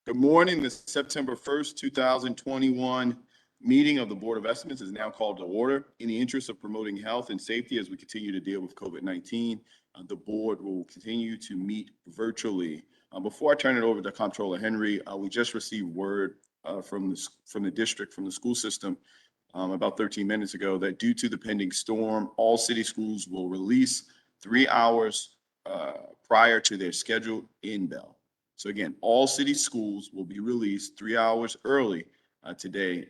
Good morning. The September 1st, 2021 meeting of the Board of Estimates is now called to order. In the interest of promoting health and safety as we continue to deal with COVID-19, the board will continue to meet virtually. Before I turn it over to Comptroller Henry, we just received word from the district, from the school system, about 13 minutes ago, that due to the pending storm, all city schools will release 3 hours prior to their scheduled end bell. So again, all city schools will be released 3 hours early today.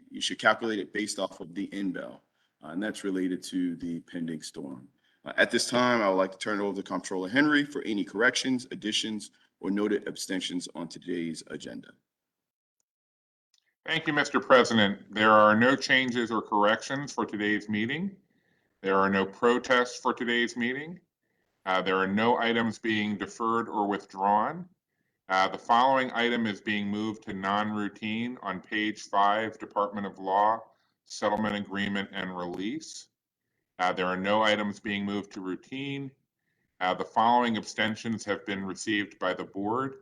You should calculate it based off of the end bell, and that's related to the pending storm. At this time, I would like to turn it over to Comptroller Henry for any corrections, additions, or noted abstentions on today's agenda. Thank you, Mr. President. There are no changes or corrections for today's meeting. There are no protests for today's meeting. There are no items being deferred or withdrawn. The following item is being moved to non-routine on page 5, Department of Law, Settlement Agreement and Release. There are no items being moved to routine. The following abstentions have been received by the board.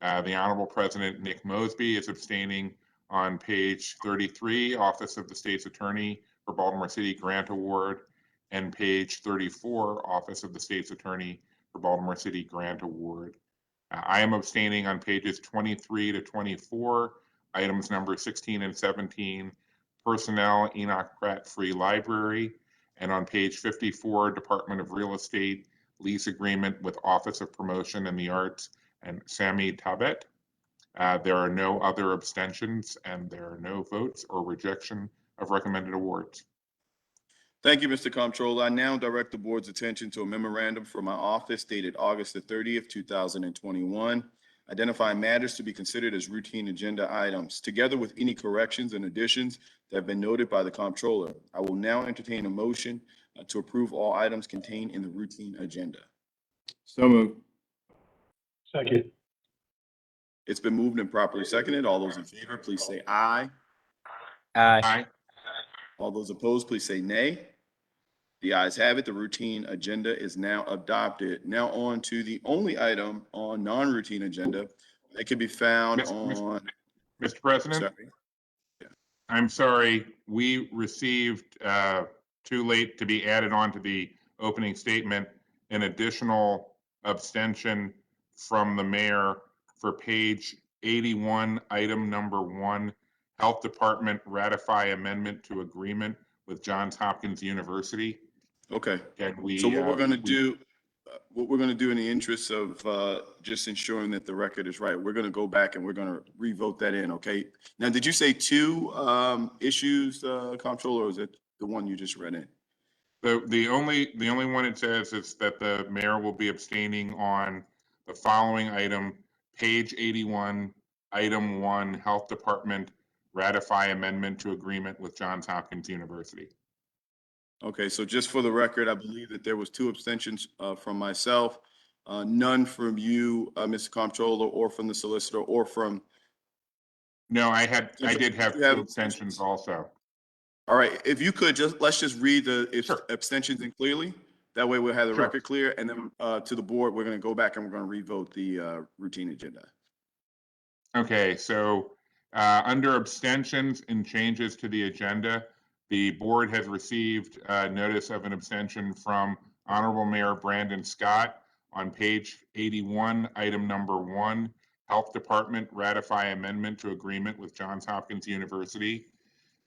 The Honorable President Nick Mosby is abstaining on page 33, Office of the State's Attorney for Baltimore City Grant Award, and page 34, Office of the State's Attorney for Baltimore City Grant Award. I am abstaining on pages 23 to 24, items number 16 and 17, Personnel, Enoch Pratt Free Library, and on page 54, Department of Real Estate, lease agreement with Office of Promotion in the Arts and Sami Tabet. There are no other abstentions, and there are no votes or rejection of recommended awards. Thank you, Mr. Comptroller. I now direct the board's attention to a memorandum from my office dated August the 30th, 2021, identifying matters to be considered as routine agenda items, together with any corrections and additions that have been noted by the Comptroller. I will now entertain a motion to approve all items contained in the routine agenda. So moved. Second. It's been moved and properly seconded. All those in favor, please say aye. Aye. All those opposed, please say nay. The ayes have it. The routine agenda is now adopted. Now on to the only item on non-routine agenda that can be found on. Mr. President? Sorry. I'm sorry, we received too late to be added on to the opening statement, an additional abstention from the mayor for page 81, item number 1, Health Department ratify amendment to agreement with Johns Hopkins University. Okay. And so what we're going to do, in the interest of just ensuring that the record is right, we're going to go back and we're going to revote that in. Okay. Now, did you say 2 issues, Comptroller, or is it the one you just read in? The only one it says is that the mayor will be abstaining on the following item, page 81, item 1, Health Department ratify amendment to agreement with Johns Hopkins University. Okay, so just for the record, I believe that there was 2 abstentions from myself, none from you, Mr. Comptroller, or from the solicitor, or from. No, I did have 2 abstentions also. All right, if you could let's just read the Sure. abstentions in clearly. That way we'll have the Sure. record clear, and then to the board, we're going to go back and we're going to revote the routine agenda. Okay, so under abstentions and changes to the agenda, the board has received notice of an abstention from Honorable Mayor Brandon Scott on page 81, item number 1, Health Department ratify amendment to agreement with Johns Hopkins University.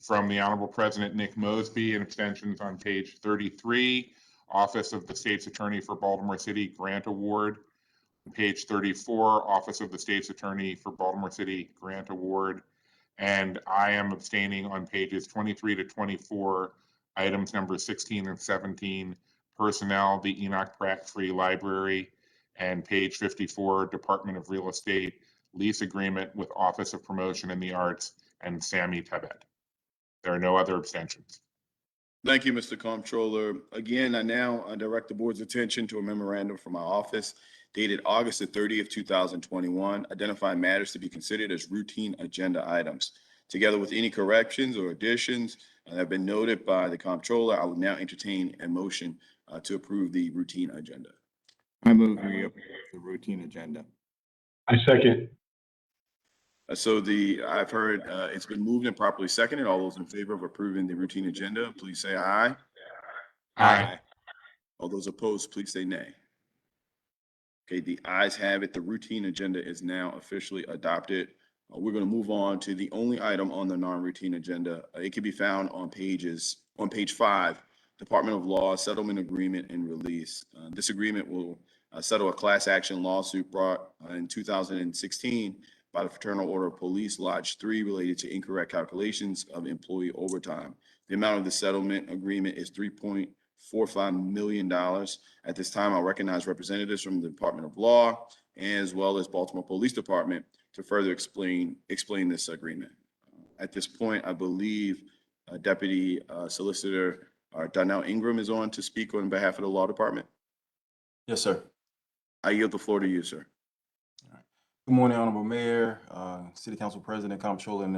From the Honorable President Nick Mosby, and abstentions on page 33, Office of the State's Attorney for Baltimore City Grant Award. Page 34, Office of the State's Attorney for Baltimore City Grant Award. And I am abstaining on pages 23 to 24, items number 16 and 17, Personnel, the Enoch Pratt Free Library, and page 54, Department of Real Estate, lease agreement with Office of Promotion in the Arts and Sami Tabet. There are no other abstentions. Thank you, Mr. Comptroller. Again, I now direct the board's attention to a memorandum from my office dated August the 30th, 2021, identifying matters to be considered as routine agenda items, together with any corrections or additions that have been noted by the Comptroller. I will now entertain a motion to approve the routine agenda. I move we approve the routine agenda. I second. I've heard, it's been moved and properly seconded. All those in favor of approving the routine agenda, please say aye. Aye. All those opposed, please say nay. Okay, the ayes have it. The routine agenda is now officially adopted. We're going to move on to the only item on the non-routine agenda. It can be found on page 5, Department of Law Settlement Agreement and Release. This agreement will settle a class action lawsuit brought in 2016 by the Fraternal Order of Police Lodge 3 related to incorrect calculations of employee overtime. The amount of the settlement agreement is $3.45 million. At this time, I'll recognize representatives from the Department of Law as well as Baltimore Police Department to further explain this agreement. At this point, I believe Deputy Solicitor Donnell Ingram is on to speak on behalf of the Law Department. Yes, sir. I yield the floor to you, sir. Good morning, Honorable Mayor, City Council President, Comptroller, and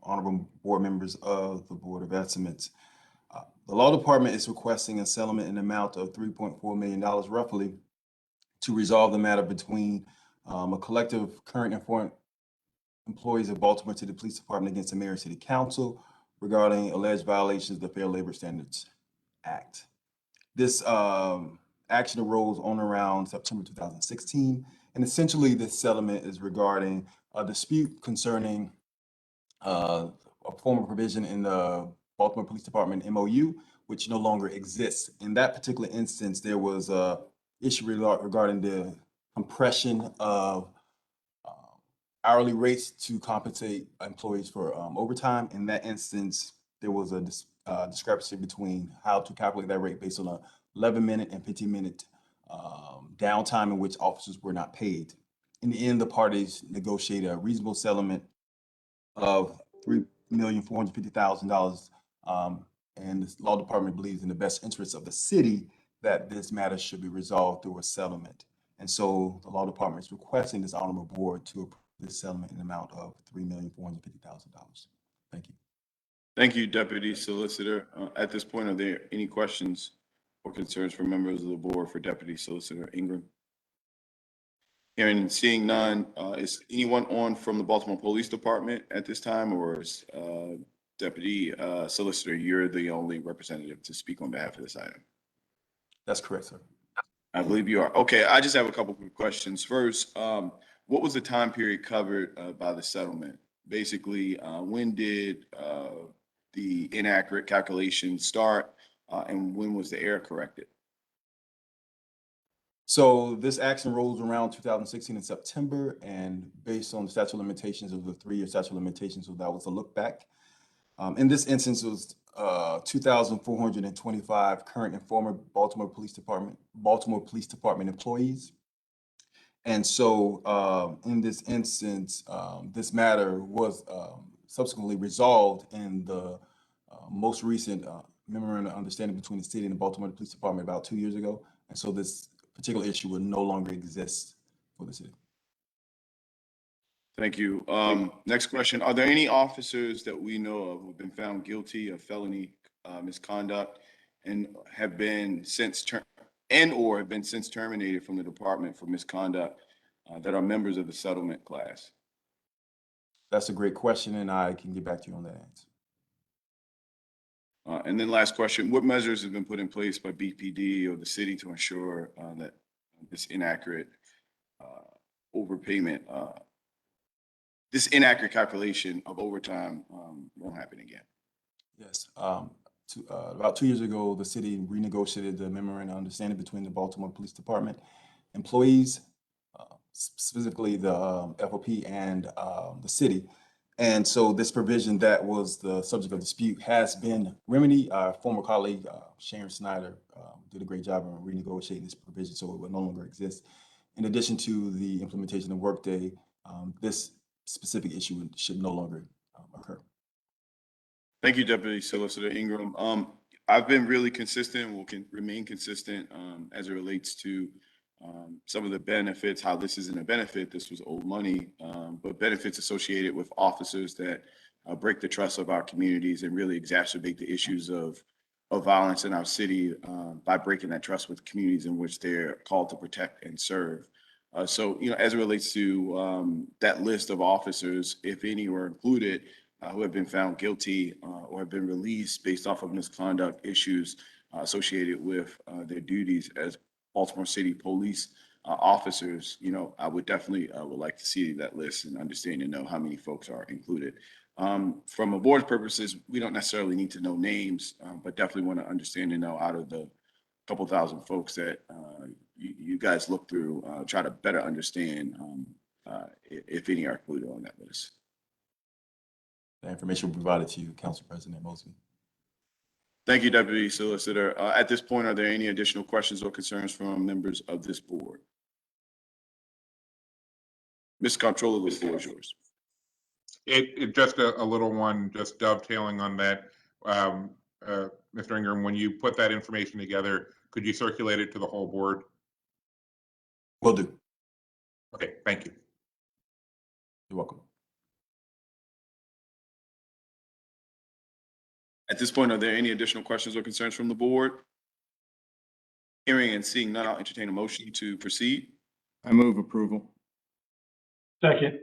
honorable board members of the Board of Estimates. The Law Department is requesting a settlement in the amount of $3.4 million roughly to resolve the matter between a collective current and former employees of Baltimore City Police Department against the Mayor and City Council regarding alleged violations of the Fair Labor Standards Act. This action arose on around September 2016. And essentially, this settlement is regarding a dispute concerning a former provision in the Baltimore Police Department MOU, which no longer exists. In that particular instance, there was a issue regarding the compression of hourly rates to compensate employees for overtime. In that instance, there was a discrepancy between how to calculate that rate based on a 11-minute and 15-minute downtime in which officers were not paid. In the end, the parties negotiated a reasonable settlement of $3,450,000. And the Law Department believes in the best interest of the city that this matter should be resolved through a settlement. And so the Law Department is requesting this honorable board to approve this settlement in the amount of $3,450,000. Thank you. Thank you, Deputy Solicitor. At this point, are there any questions or concerns from members of the board for Deputy Solicitor Ingram? Hearing and seeing none, is anyone on from the Baltimore Police Department at this time, or is Deputy Solicitor, you're the only representative to speak on behalf of this item? That's correct, sir. I believe you are. Okay, I just have a couple quick questions. First, what was the time period covered by the settlement? Basically, when did the inaccurate calculation start, and when was the error corrected? So this action rolls around 2016 in September, and based on the statute of limitations of the 3-year statute of limitations, so that was a look back. In this instance, it was 2,425 current and former Baltimore Police Department employees. And so in this instance, this matter was subsequently resolved in the most recent memorandum of understanding between the city and the Baltimore Police Department about 2 years ago. And so this particular issue will no longer exist for the city. Thank you. Next question. Are there any officers that we know of who've been found guilty of felony misconduct and have been since terminated from the department for misconduct that are members of the settlement class? That's a great question, and I can get back to you on that answer. And then last question, what measures have been put in place by BPD or the city to ensure that this inaccurate overpayment, this inaccurate calculation of overtime won't happen again? Yes. About 2 years ago, the city renegotiated the memorandum of understanding between the Baltimore Police Department employees, specifically the FOP and the city. And so this provision that was the subject of dispute has been remedied. Our former colleague, Sharon Snyder, did a great job in renegotiating this provision so it will no longer exist. In addition to the implementation of Workday, this specific issue should no longer occur. Thank you, Deputy Solicitor Ingram. I've been really consistent and will remain consistent as it relates to some of the benefits, how this isn't a benefit, this was old money, but benefits associated with officers that break the trust of our communities and really exacerbate the issues of violence in our city by breaking that trust with communities in which they're called to protect and serve. So, as it relates to that list of officers, if any were included, who have been found guilty or have been released based off of misconduct issues associated with their duties as Baltimore City Police officers, I would definitely would like to see that list and understand and know how many folks are included. From a board purposes, we don't necessarily need to know names, but definitely want to understand and know out of the couple thousand folks that you guys look through, try to better understand if any are included on that list. The information will be provided to you, Council President Mosby. Thank you, Deputy Solicitor. At this point, are there any additional questions or concerns from members of this board? Mr. Comptroller, the floor is yours. It just a little one, just dovetailing on that. Mr. Ingram, when you put that information together, could you circulate it to the whole board? Will do. Okay, thank you. You're welcome. At this point, are there any additional questions or concerns from the board? Hearing and seeing none, I'll entertain a motion to proceed. I move approval. Second.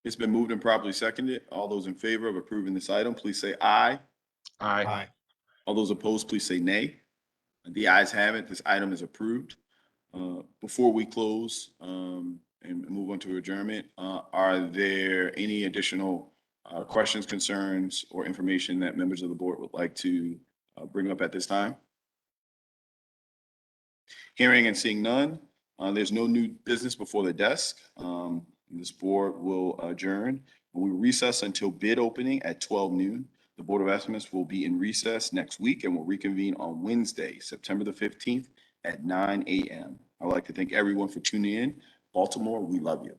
It's been moved and properly seconded. All those in favor of approving this item, please say aye. Aye. All those opposed, please say nay. The ayes have it. This item is approved. Before we close and move on to adjournment, are there any additional questions, concerns, or information that members of the board would like to bring up at this time? Hearing and seeing none, there's no new business before the desk. This board will adjourn. We recess until bid opening at 12 noon. The Board of Estimates will be in recess next week and will reconvene on Wednesday, September the 15th at 9 a.m. I would like to thank everyone for tuning in. Baltimore, we love you.